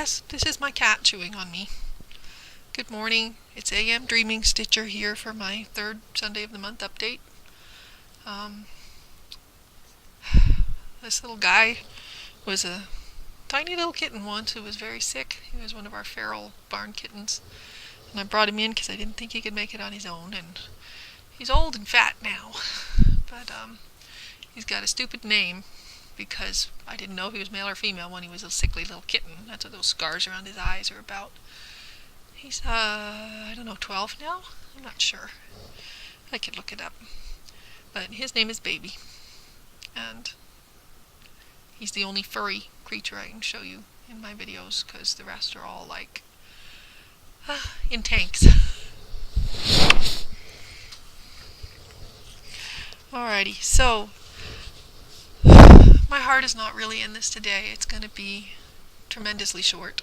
Yes, this is my cat chewing on me. Good morning. It's AM Dreamingstitcher here for my third Sunday of the month update. This little guy was a tiny little kitten once who was very sick. He was one of our feral barn kittens. And I brought him in because I didn't think he could make it on his own. And he's old and fat now. But he's got a stupid name because I didn't know if he was male or female when he was a sickly little kitten. That's what those scars around his eyes are about. He's, I don't know, 12 now? I'm not sure. I could look it up. But his name is Baby. And he's the only furry creature I can show you in my videos because the rest are all like in tanks. Alrighty, so my heart is not really in this today. It's going to be tremendously short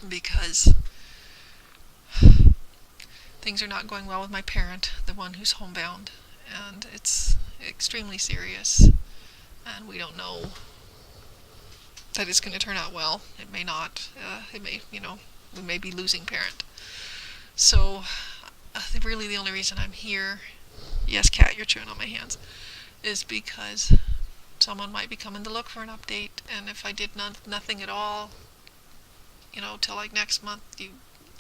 because things are not going well with my parent, the one who's homebound, and it's extremely serious, and we don't know that it's going to turn out well. It may not. It may, we may be losing parent. So, really the only reason I'm here, yes, cat, you're chewing on my hands, is because someone might be coming to look for an update, and if I did nothing at all, till like next month,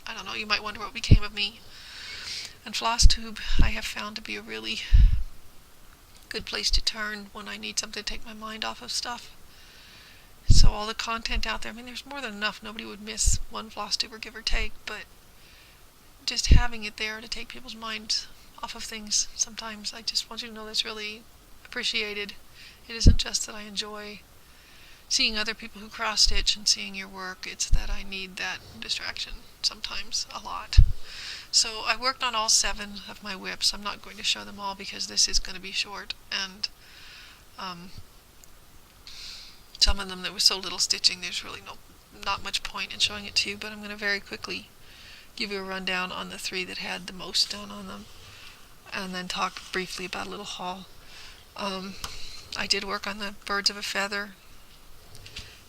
I don't know, you might wonder what became of me. And flosstube I have found to be a really good place to turn when I need something to take my mind off of stuff. So all the content out there, there's more than enough. Nobody would miss one flosstuber, give or take, but just having it there to take people's minds off of things sometimes, I just want you to know that's really appreciated. It isn't just that I enjoy seeing other people who cross-stitch and seeing your work, it's that I need that distraction sometimes a lot. So I worked on all 7 of my whips. I'm not going to show them all because this is going to be short, and some of them there was so little stitching there's really not much point in showing it to you, but I'm going to very quickly give you a rundown on the 3 that had the most done on them, and then talk briefly about a little haul. I did work on the birds of a feather.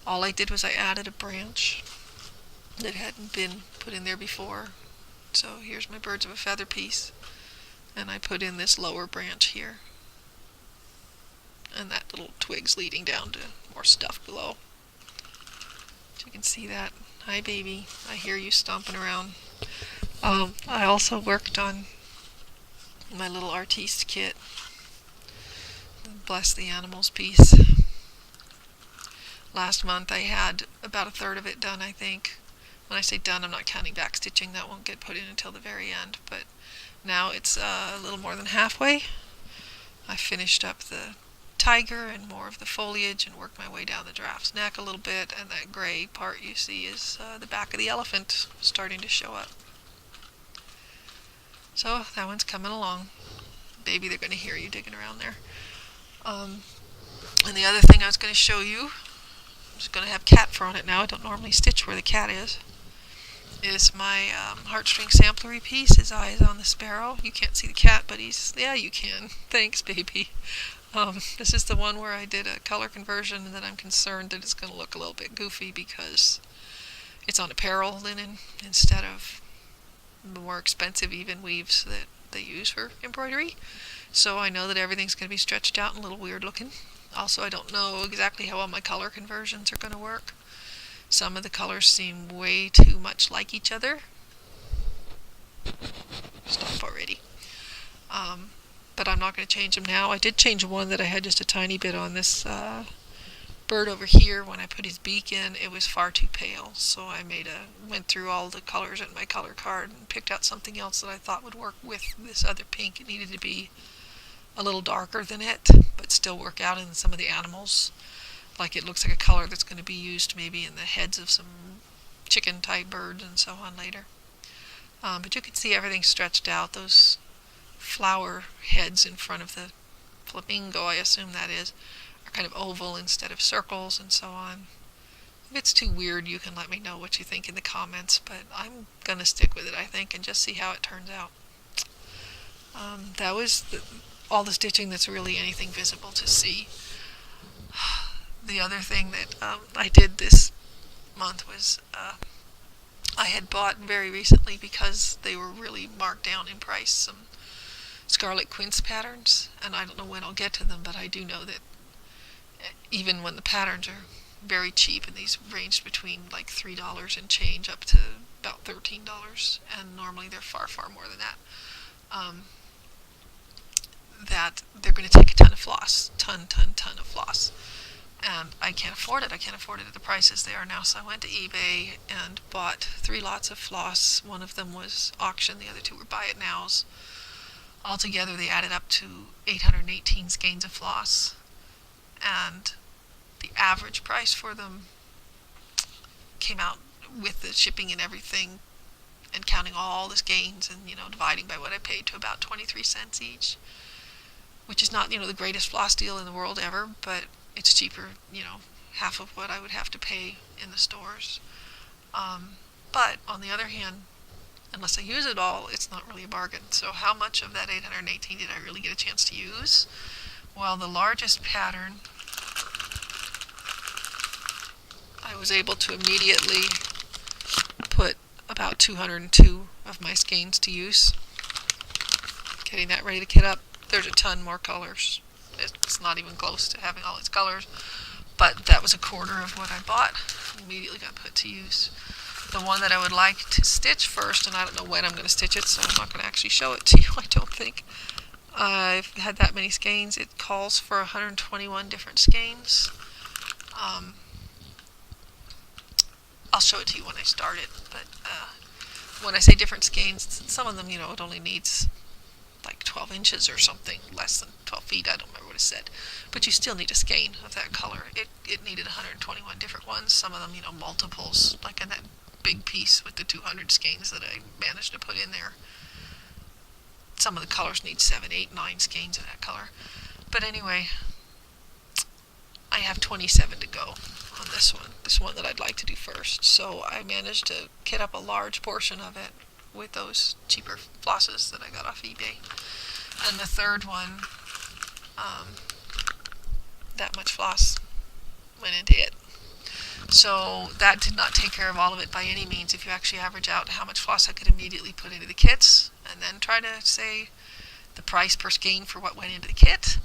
All I did was I added a branch that hadn't been put in there before. So here's my birds of a feather piece, and I put in this lower branch here, and that little twig's leading down to more stuff below. So you can see that. Hi baby, I hear you stomping around. I also worked on my little Artiste kit, the Bless the Animals piece. Last month I had about a third of it done, I think. When I say done, I'm not counting back stitching. That won't get put in until the very end, but now it's a little more than halfway. I finished up the tiger and more of the foliage and worked my way down the giraffe's neck a little bit, and that gray part you see is the back of the elephant starting to show up. So that one's coming along. Baby, they're going to hear you digging around there. And the other thing I was going to show you, I'm just going to have cat fur on it now. I don't normally stitch where the cat is my Heartstring Samplery piece. His eye is on the Sparrow. You can't see the cat, but yeah, you can. Thanks, baby. This is the one where I did a color conversion, and then I'm concerned that it's going to look a little bit goofy because it's on apparel linen instead of the more expensive even weaves that they use for embroidery. So I know that everything's going to be stretched out and a little weird looking. Also, I don't know exactly how well my color conversions are going to work. Some of the colors seem way too much like each other. Stop already. But I'm not going to change them now. I did change one that I had just a tiny bit on this bird over here. When I put his beak in, it was far too pale. So I went through all the colors in my color card and picked out something else that I thought would work with this other pink. It needed to be a little darker than it, but still work out in some of the animals. Like it looks like a color that's going to be used maybe in the heads of some chicken type birds and so on later. But you can see everything stretched out. Those flower heads in front of the flamingo, I assume that is, are kind of oval instead of circles and so on. If it's too weird, you can let me know what you think in the comments, but I'm going to stick with it, I think, and just see how it turns out. That was all the stitching that's really anything visible to see. The other thing that I did this month was I had bought very recently, because they were really marked down in price, some Scarlet Quince patterns, and I don't know when I'll get to them, but I do know that even when the patterns are very cheap, and these ranged between like $3 and change up to about $13, and normally they're far, far more than that, that they're going to take a ton of floss, ton of floss. And I can't afford it. I can't afford it at the prices they are now. So I went to eBay and bought 3 lots of floss. One of them was auction. The other 2 were buy it nows. Altogether, they added up to 818 skeins of floss. And the average price for them came out, with the shipping and everything, and counting all the skeins and, dividing by what I paid, to about 23 cents each. Which is not, the greatest floss deal in the world ever, but it's cheaper, half of what I would have to pay in the stores. But on the other hand, unless I use it all, it's not really a bargain. So how much of that 818 did I really get a chance to use? Well, the largest pattern, I was able to immediately put about 202 of my skeins to use. Getting that ready to kit up. There's a ton more colors. It's not even close to having all its colors, but that was a quarter of what I bought. Immediately got put to use. The one that I would like to stitch first, and I don't know when I'm going to stitch it, so I'm not going to actually show it to you, I don't think. I've had that many skeins. It calls for 121 different skeins. I'll show it to you when I start it, but when I say different skeins, some of them, it only needs like 12 inches or something, less than 12 feet, I don't remember what it said. But you still need a skein of that color. It needed 121 different ones, some of them, multiples, like in that big piece with the 200 skeins that I managed to put in there. Some of the colors need 7, 8, 9 skeins of that color. But anyway, I have 27 to go on this one that I'd like to do first. So I managed to kit up a large portion of it with those cheaper flosses that I got off eBay. And the third one, that much floss went into it. So that did not take care of all of it by any means. If you actually average out how much floss I could immediately put into the kits, and then try to say the price per skein for what went into the kit,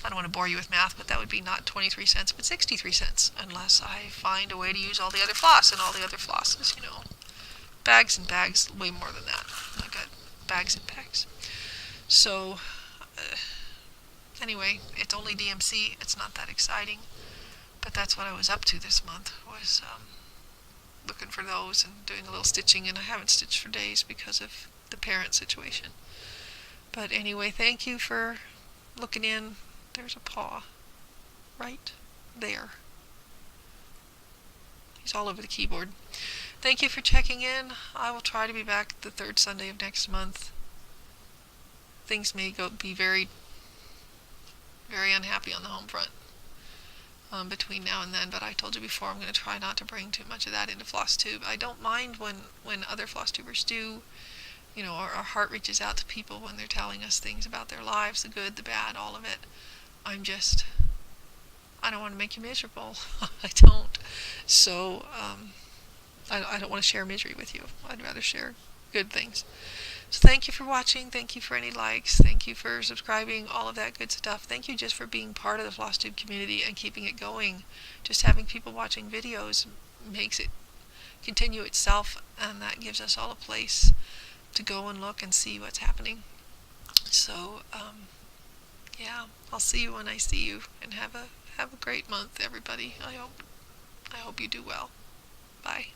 I don't want to bore you with math, but that would be not 23 cents, but 63 cents, unless I find a way to use all the other floss, and all the other flosses, bags and bags, way more than that. I got bags and bags. So, anyway, it's only DMC. It's not that exciting. But that's what I was up to this month, was looking for those and doing a little stitching. And I haven't stitched for days because of the parent situation. But anyway, thank you for looking in. There's a paw right there. He's all over the keyboard. Thank you for checking in. I will try to be back the 3rd Sunday of next month. Things may be very, very unhappy on the home front between now and then, but I told you before, I'm going to try not to bring too much of that into flosstube. I don't mind when other flosstubers do. Our heart reaches out to people when they're telling us things about their lives, the good, the bad, all of it. I don't want to make you miserable. I don't. So, I don't want to share misery with you. I'd rather share good things. So thank you for watching. Thank you for any likes. Thank you for subscribing, all of that good stuff. Thank you just for being part of the flosstube community and keeping it going. Just having people watching videos makes it continue itself, and that gives us all a place to go and look and see what's happening. So, yeah, I'll see you when I see you, and have a great month, everybody. I hope you do well. Bye.